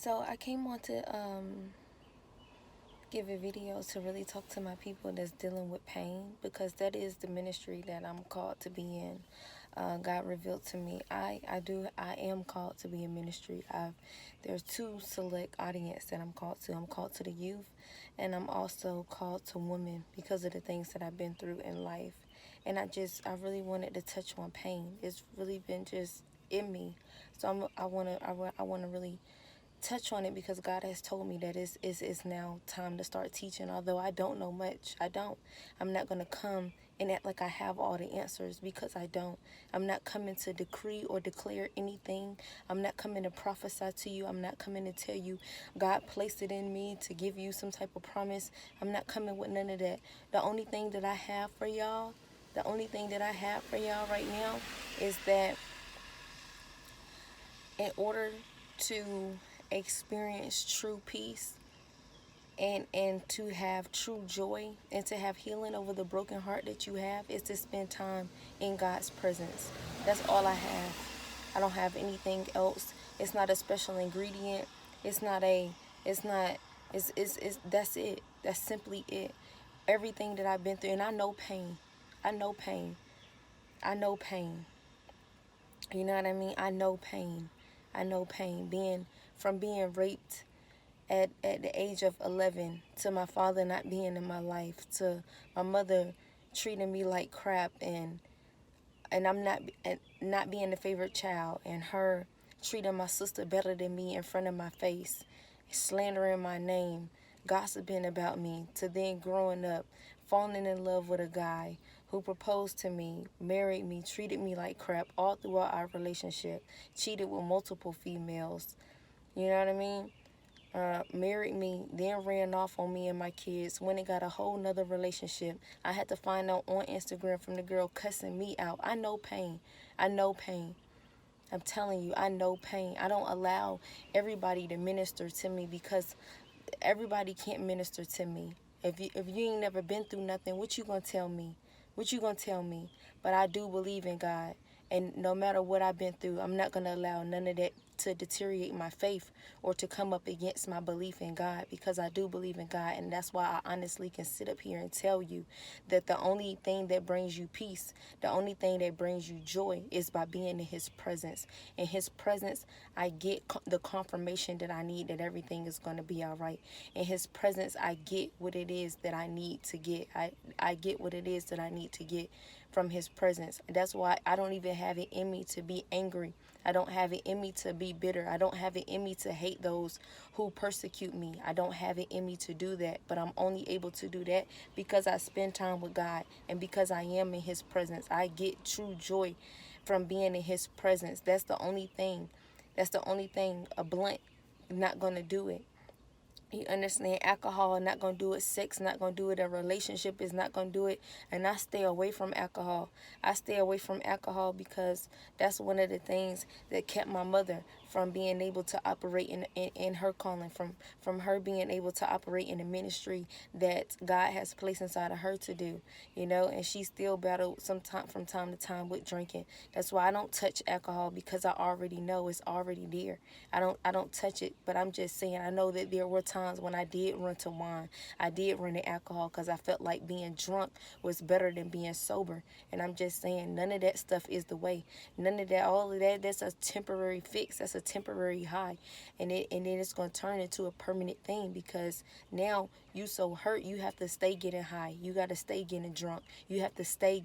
So I came on to give a video to really talk to my people that's dealing with pain, because that is the ministry that I'm called to be in. God revealed to me I am called to be in ministry. There's two select audience that I'm called to. I'm called to the youth, and I'm also called to women because of the things that I've been through in life. And I really wanted to touch on pain. It's really been just in me. So I wanna really touch on it, because God has told me that it's now time to start teaching. Although I don't know much, I'm not going to come and act like I have all the answers, because I don't. I'm not coming to decree or declare anything. I'm not coming to prophesy to you. I'm not coming to tell you God placed it in me to give you some type of promise. I'm not coming with none of that. The only thing that I have for y'all, right now is that in order to experience true peace and to have true joy and to have healing over the broken heart that you have, is to spend time in God's presence. That's all I have. I don't have anything else. It's not a special ingredient. It's not a it's not it's that's it. That's simply it. Everything that I've been through, and I know pain. I know pain. I know pain. You know what I mean? I know pain. I know pain. Being raped at the age of 11, to my father not being in my life, to my mother treating me like crap, and I'm not being the favorite child, and her treating my sister better than me in front of my face, slandering my name, gossiping about me, to then growing up, falling in love with a guy who proposed to me, married me, treated me like crap all throughout our relationship, cheated with multiple females. You know what I mean? Married me, then ran off on me and my kids, went and got a whole nother relationship. I had to find out on Instagram from the girl cussing me out. I know pain. I know pain. I'm telling you, I know pain. I don't allow everybody to minister to me, because everybody can't minister to me. If you ain't never been through nothing, what you gonna tell me? What you gonna tell me? But I do believe in God, and no matter what I've been through, I'm not gonna allow none of that to deteriorate my faith or to come up against my belief in God, because I do believe in God. And that's why I honestly can sit up here and tell you that the only thing that brings you peace, the only thing that brings you joy, is by being in His presence. In His presence, I get the confirmation that I need, that everything is going to be all right. In His presence, I get what it is that I need to get. I get what it is that I need to get from His presence. That's why I don't even have it in me to be angry. I don't have it in me to be bitter. I don't have it in me to hate those who persecute me. I don't have it in me to do that. But I'm only able to do that because I spend time with God, and because I am in His presence. I get true joy from being in His presence. That's the only thing. That's the only thing. A blunt not going to do it. You understand? Alcohol not gonna do it. Sex not gonna do it. A relationship is not gonna do it. And I stay away from alcohol. I stay away from alcohol because that's one of the things that kept my mother from being able to operate in her calling, from her being able to operate in the ministry that God has placed inside of her to do. And she still battled from time to time with drinking. That's why I don't touch alcohol, because I already know it's already there. I don't touch it. But I'm just saying, I know that there were times when I did run to wine. I did run to alcohol, because I felt like being drunk was better than being sober. And I'm just saying, none of that stuff is the way. None of that, all of that, that's a temporary fix. That's a temporary high. And then it's going to turn into a permanent thing, because now you so hurt, you have to stay getting high. You got to stay getting drunk. You got to stay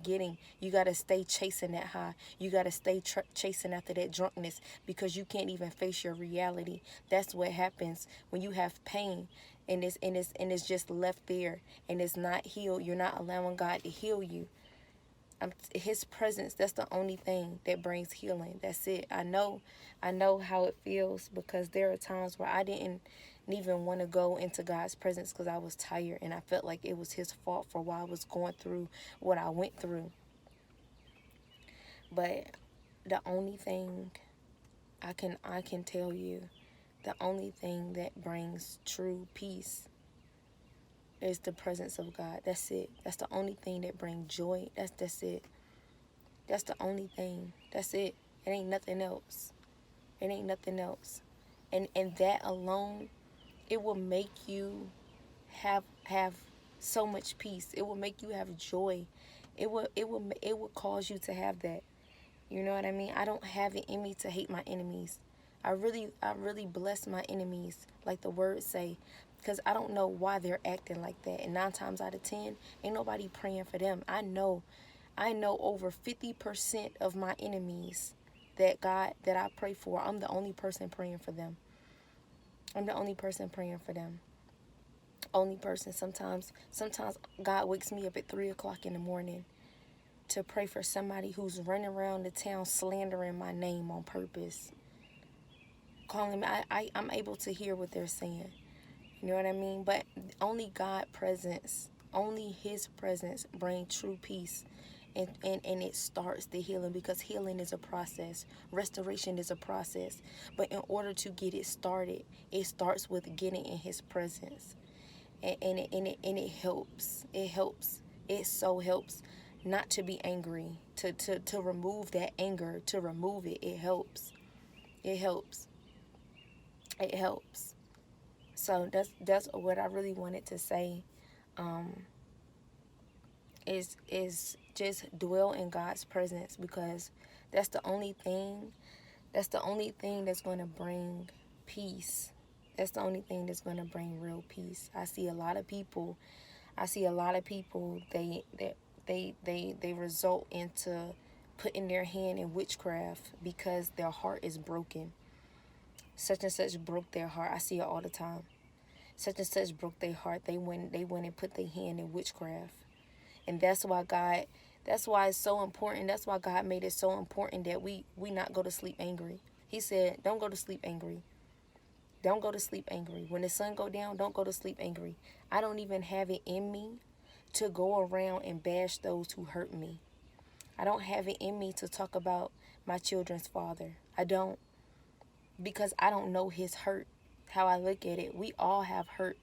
chasing that high. You got to stay chasing after that drunkenness, because you can't even face your reality. That's what happens when you have pain, and it's just left there, and it's not healed. You're not allowing God to heal you. His presence, that's the only thing that brings healing. That's it. I know how it feels, because there are times where I didn't even want to go into God's presence, because I was tired, and I felt like it was His fault for why I was going through what I went through. But the only thing I can tell you, the only thing that brings true peace is the presence of God. That's it. That's the only thing that brings joy. That's it. That's the only thing. That's it. It ain't nothing else. It ain't nothing else. And that alone, it will make you have so much peace. It will make you have joy. It will cause you to have that. You know what I mean? I don't have it in me to hate my enemies. I really bless my enemies, like the words say, because I don't know why they're acting like that. And 9 times out of 10, ain't nobody praying for them. I know over 50% of my enemies that I pray for, I'm the only person praying for them. I'm the only person praying for them. Only person. Sometimes God wakes me up at 3 o'clock in the morning to pray for somebody who's running around the town slandering my name on purpose. Calling me, I'm able to hear what they're saying. You know what I mean? But only only His presence brings true peace. And it starts the healing, because healing is a process. Restoration is a process. But in order to get it started, it starts with getting in His presence. And it helps. It helps. It so helps not to be angry. To remove that anger. To remove it. It helps. It helps. It helps. So that's what I really wanted to say. Is just dwell in God's presence, because that's the only thing that's going to bring peace. That's the only thing that's going to bring real peace. I see a lot of people they result into putting their hand in witchcraft because their heart is broken. Such and such broke their heart. I see it all the time. Such and such broke their heart. They went and put their hand in witchcraft. And that's why it's so important. That's why God made it so important that we not go to sleep angry. He said, don't go to sleep angry. Don't go to sleep angry. When the sun go down, don't go to sleep angry. I don't even have it in me to go around and bash those who hurt me. I don't have it in me to talk about my children's father. I don't, because I don't know his hurt. How I look at it, we all have hurt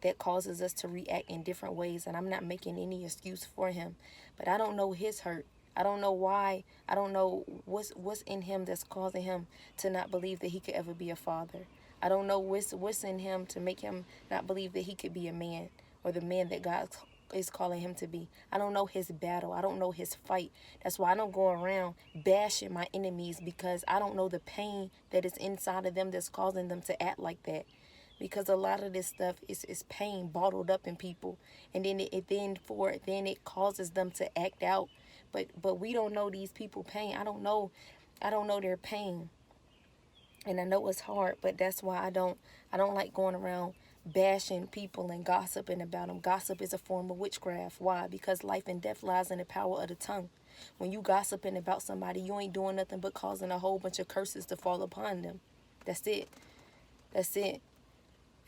that causes us to react in different ways, and I'm not making any excuse for him, but I don't know his hurt. I don't know why. I don't know what's in him that's causing him to not believe that he could ever be a father. I don't know what's in him to make him not believe that he could be a man, or the man that God is calling him to be. I don't know his battle. I don't know his fight. That's why I don't go around bashing my enemies, because I don't know the pain that is inside of them that's causing them to act like that. Because a lot of this stuff is pain bottled up in people, and then it causes them to act out. But we don't know these people pain. I don't know their pain, and I know it's hard. But that's why I don't like going around bashing people and gossiping about them. Gossip is a form of witchcraft. Why? Because life and death lies in the power of the tongue. When you gossiping about somebody, you ain't doing nothing but causing a whole bunch of curses to fall upon them. That's it. That's it.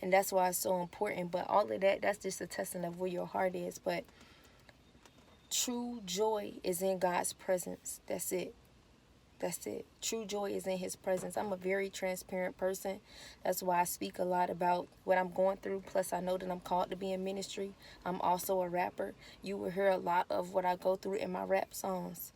And that's why it's so important. But all of that's just a testing of where your heart is. But true joy is in God's presence. That's it. That's it. True joy is in His presence. I'm a very transparent person. That's why I speak a lot about what I'm going through. Plus, I know that I'm called to be in ministry. I'm also a rapper. You will hear a lot of what I go through in my rap songs.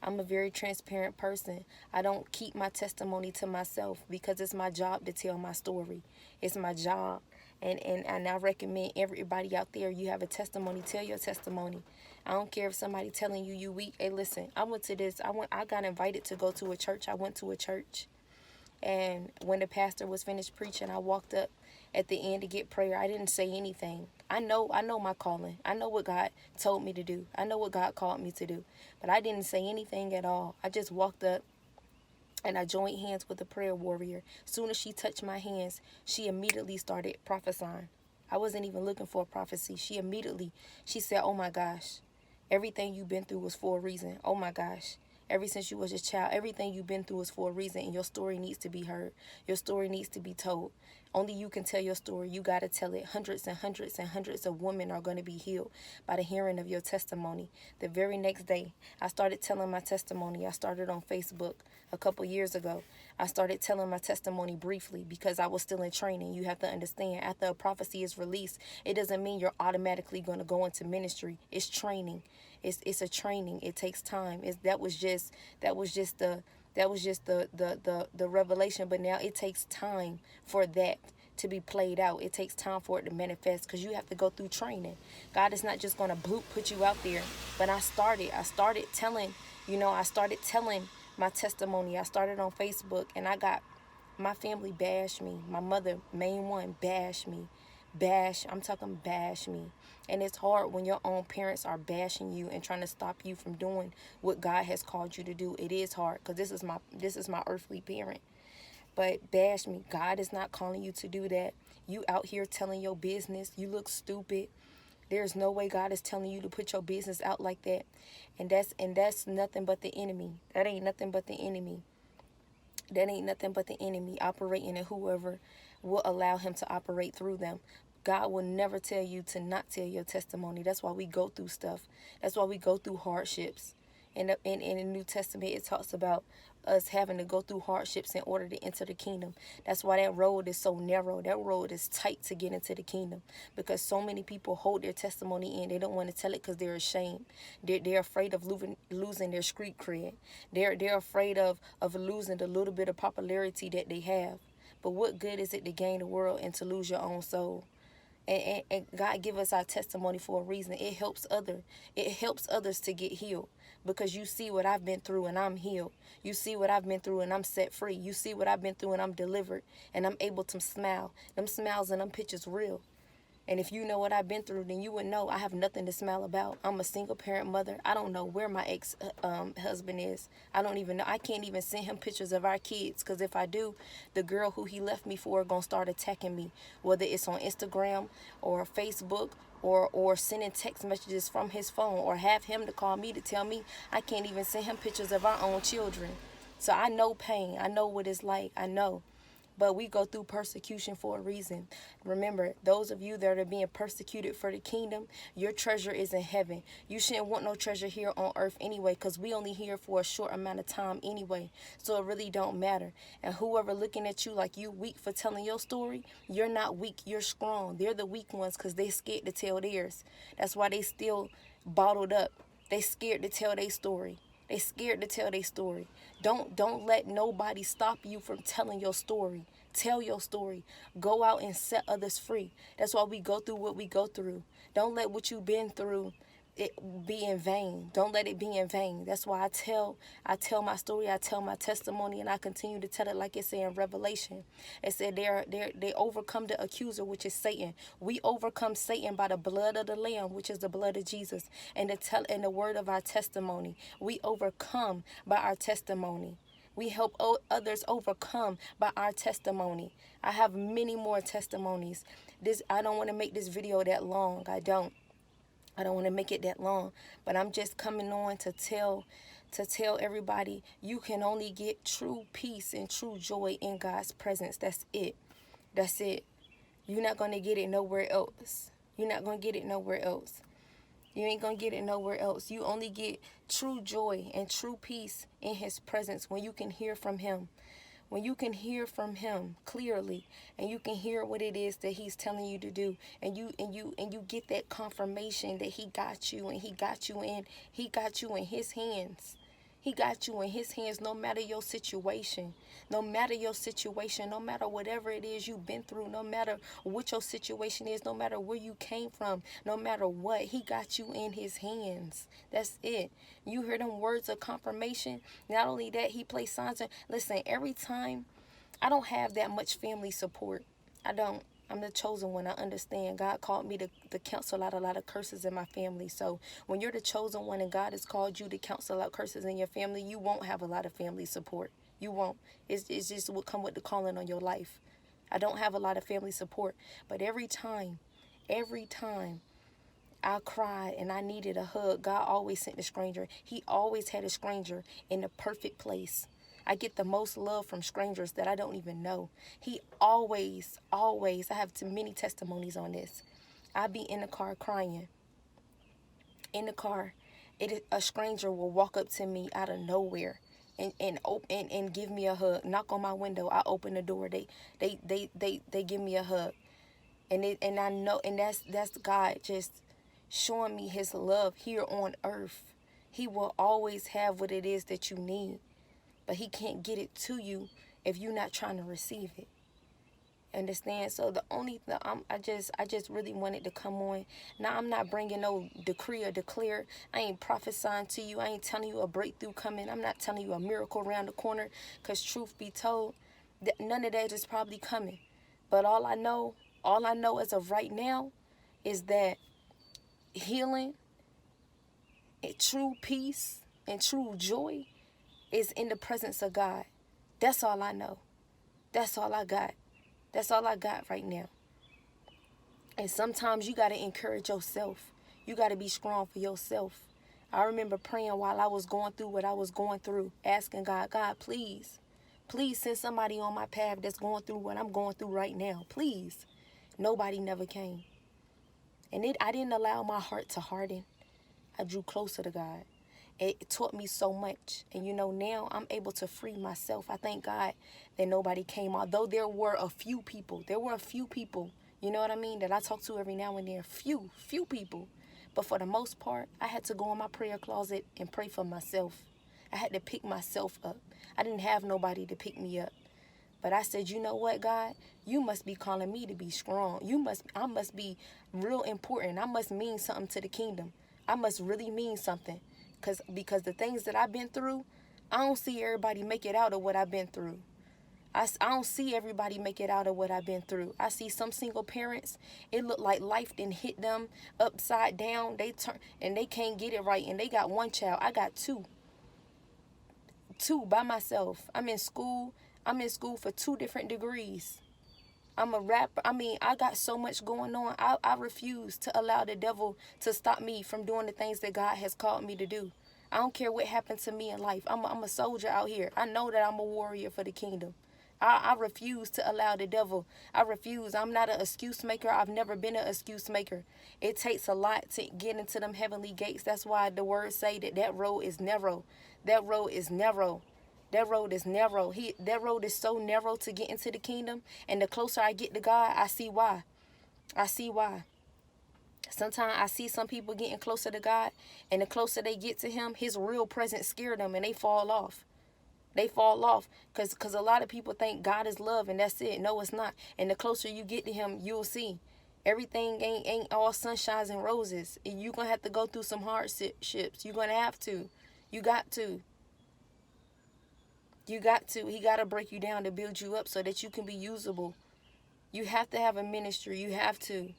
I'm a very transparent person. I don't keep my testimony to myself, because it's my job to tell my story. It's my job. And I recommend everybody out there, you have a testimony, tell your testimony. I don't care if somebody telling you weak. Hey, listen, I got invited to go to a church. I went to a church. And when the pastor was finished preaching, I walked up at the end to get prayer. I didn't say anything. I know my calling. I know what God told me to do. I know what God called me to do. But I didn't say anything at all. I just walked up and I joined hands with the prayer warrior. Soon as she touched my hands, she immediately started prophesying. I wasn't even looking for a prophecy. She said, "Oh my gosh, everything you've been through was for a reason. Oh my gosh. Ever since you was a child, everything you've been through is for a reason, and your story needs to be heard. Your story needs to be told. Only you can tell your story. You got to tell it. Hundreds and hundreds and hundreds of women are going to be healed by the hearing of your testimony." The very next day, I started telling my testimony. I started on Facebook a couple years ago. I started telling my testimony briefly because I was still in training. You have to understand, after a prophecy is released, it doesn't mean you're automatically going to go into ministry. It's training. It's a training. It takes time. That was just That was just the revelation. But now it takes time for that to be played out. It takes time for it to manifest, because you have to go through training. God is not just going to bloop put you out there. But I started telling, I started telling my testimony. I started on Facebook, and I got, my family bashed me. My mother, main one, bashed me. I'm talking bash me. And it's hard when your own parents are bashing you and trying to stop you from doing what God has called you to do. It is hard, because this is my earthly parent. But bash me. God is not calling you to do that. You out here telling your business. You look stupid. There's no way God is telling you to put your business out like that. And that's nothing but the enemy. That ain't nothing but the enemy. That ain't nothing but the enemy operating, and whoever will allow him to operate through them. God will never tell you to not tell your testimony. That's why we go through stuff. That's why we go through hardships. In the New Testament, it talks about us having to go through hardships in order to enter the kingdom. That's why that road is so narrow. That road is tight to get into the kingdom, because so many people hold their testimony in. They don't want to tell it because they're ashamed. They're afraid of losing their street cred. They're afraid of losing the little bit of popularity that they have. But what good is it to gain the world and to lose your own soul? And God give us our testimony for a reason. It helps others to get healed, because you see what I've been through and I'm healed. You see what I've been through and I'm set free. You see what I've been through and I'm delivered, and I'm able to smile. Them smiles and them pictures real. And if you know what I've been through, then you would know I have nothing to smile about. I'm a single parent mother. I don't know where my ex-husband is. I don't even know. I can't even send him pictures of our kids, because if I do, the girl who he left me for going to start attacking me, whether it's on Instagram or Facebook, or sending text messages from his phone, or have him to call me to tell me I can't even send him pictures of our own children. So I know pain. I know what it's like. I know. But we go through persecution for a reason. Remember, those of you that are being persecuted for the kingdom, your treasure is in heaven. You shouldn't want no treasure here on earth anyway, because we only here for a short amount of time anyway. So it really don't matter. And whoever looking at you like you weak for telling your story, you're not weak, you're strong. They're the weak ones because they scared to tell theirs. That's why they still bottled up. They scared to tell their story. They scared to tell their story. Don't let nobody stop you from telling your story. Tell your story. Go out and set others free. That's why we go through what we go through. Don't let what you've been through it be in vain. Don't let it be in vain. That's why I tell my story, I tell my testimony, and I continue to tell it like it said in Revelation. It said they overcome the accuser, which is Satan. We overcome Satan by the blood of the Lamb, which is the blood of Jesus, and the word of our testimony. We overcome by our testimony. We help others overcome by our testimony. I have many more testimonies. I don't want to make this video that long. I don't want to make it that long, but I'm just coming on to tell everybody you can only get true peace and true joy in God's presence. That's it. That's it. You're not going to get it nowhere else. You're not going to get it nowhere else. You ain't going to get it nowhere else. You only get true joy and true peace in his presence when you can hear from him. When you can hear from him clearly, and you can hear what it is that he's telling you to do, and you get that confirmation that he got you, and he got you in his hands. He got you in his hands no matter your situation. No matter your situation, no matter whatever it is you've been through, no matter what your situation is, no matter where you came from, no matter what, he got you in his hands. That's it. You hear them words of confirmation. Not only that, he plays signs. Listen, every time, I don't have that much family support. I don't. I'm the chosen one. I understand. God called me to counsel out a lot of curses in my family. So when you're the chosen one and God has called you to counsel out curses in your family, you won't have a lot of family support. You won't. It's just what come with the calling on your life. I don't have a lot of family support. But every time I cried and I needed a hug, God always sent a stranger. He always had a stranger in the perfect place. I get the most love from strangers that I don't even know. He always, I have too many testimonies on this. I be in the car crying. In the car, a stranger will walk up to me out of nowhere and give me a hug. Knock on my window. I open the door. They give me a hug. And I know, and that's God just showing me his love here on earth. He will always have what it is that you need. but he can't get it to you if you're not trying to receive it. Understand? So the only I just really wanted to come on. Now, I'm not bringing no decree or declare. I ain't prophesying to you. I ain't telling you a breakthrough coming. I'm not telling you a miracle around the corner, because truth be told, none of that is probably coming. But all I know as of right now is that healing and true peace and true joy is in the presence of God. That's all I know. That's all I got. That's all I got right now. And sometimes you got to encourage yourself. You got to be strong for yourself. I remember praying while I was going through what I was going through, asking God, God, please send somebody on my path that's going through what I'm going through right now. Please. Nobody never came. And I didn't allow my heart to harden. I drew closer to God. It taught me so much. And now I'm able to free myself. I thank God that nobody came. Although there were a few people, you know what I mean, that I talk to every now and then. Few people. But for the most part, I had to go in my prayer closet and pray for myself. I had to pick myself up. I didn't have nobody to pick me up. But I said, you know what, God? You must be calling me to be strong. I must be real important. I must mean something to the kingdom. I must really mean something. Because the things that I've been through, I don't see everybody make it out of what I've been through. I don't see everybody make it out of what I've been through. I see some single parents, it look like life didn't hit them upside down. They turn and they can't get it right. And they got one child. I got two. Two by myself. I'm in school for 2 different degrees. I'm a rapper. I got so much going on. I refuse to allow the devil to stop me from doing the things that God has called me to do. I don't care what happened to me in life. I'm a soldier out here. I know that I'm a warrior for the kingdom. I refuse to allow the devil. I refuse. I'm not an excuse maker. I've never been an excuse maker. It takes a lot to get into them heavenly gates. That's why the words say that road is narrow. That road is narrow. That road is narrow. That road is so narrow to get into the kingdom. And the closer I get to God, I see why. Sometimes I see some people getting closer to God, and the closer they get to him, his real presence scares them, and they fall off. Because a lot of people think God is love, and that's it. No, it's not. And the closer you get to him, you'll see. Everything ain't all sunshines and roses. You're going to have to go through some hardships. You're going to have to. You got to. He got to break you down to build you up so that you can be usable. You have to have a ministry. You have to.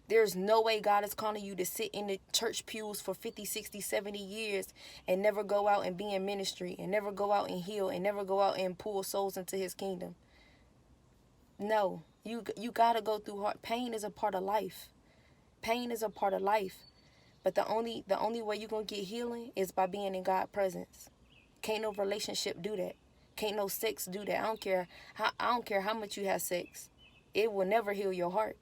There's no way God is calling you to sit in the church pews for 50, 60, 70 years and never go out and be in ministry and never go out and heal and never go out and pull souls into his kingdom. No, you got to go through hard. Pain is a part of life. Pain is a part of life. But the only way you're going to get healing is by being in God's presence. Can't no relationship do that. Can't no sex do that. I don't care how much you have sex. It will never heal your heart.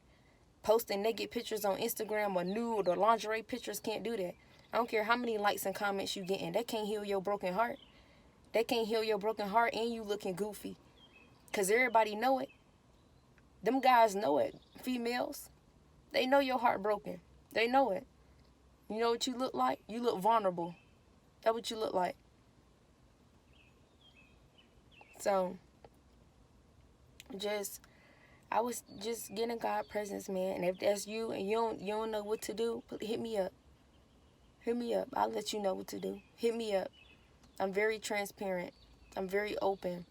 Posting naked pictures on Instagram or nude or lingerie pictures can't do that. I don't care how many likes and comments you getting. That can't heal your broken heart. That can't heal your broken heart, and you looking goofy. Because everybody know it. Them guys know it. Females, they know your heart broken. They know it. You know what you look like? You look vulnerable. That's what you look like. So, I was just getting God's presence, man. And if that's you and you don't know what to do, hit me up. Hit me up. I'll let you know what to do. Hit me up. I'm very transparent. I'm very open.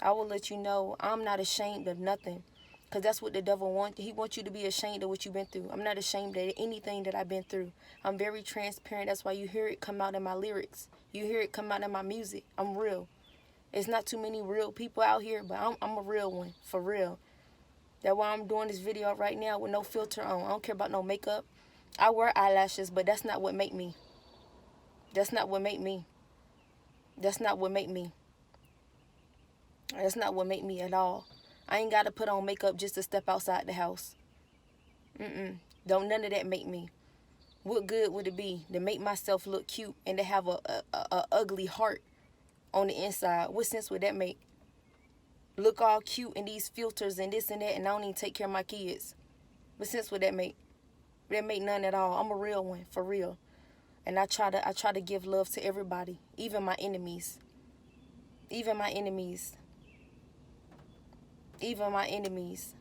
I will let you know I'm not ashamed of nothing. Because that's what the devil wants. He wants you to be ashamed of what you've been through. I'm not ashamed of anything that I've been through. I'm very transparent. That's why you hear it come out in my lyrics. You hear it come out in my music. I'm real. It's not too many real people out here, but I'm a real one, for real. That's why I'm doing this video right now with no filter on. I don't care about no makeup. I wear eyelashes, but that's not what make me. That's not what make me. That's not what make me. That's not what make me at all. I ain't got to put on makeup just to step outside the house. Don't none of that make me. What good would it be to make myself look cute and to have a ugly heart on the inside? What sense would that make? Look all cute in these filters and this and that, and I don't even take care of my kids. What sense would that make? That make none at all. I'm a real one, for real. And I try to give love to everybody, even my enemies. Even my enemies. Even my enemies.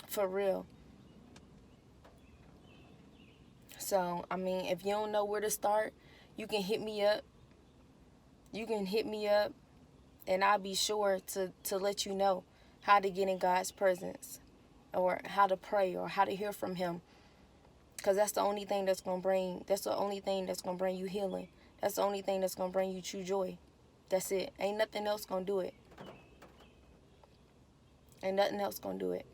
For real. So, I mean, if you don't know where to start, you can hit me up. You can hit me up, and I'll be sure to let you know how to get in God's presence, or how to pray, or how to hear from Him. Because that's the only thing that's going to bring, that's the only thing that's going to bring you healing. That's the only thing that's going to bring you true joy. That's it. Ain't nothing else going to do it. Ain't nothing else going to do it.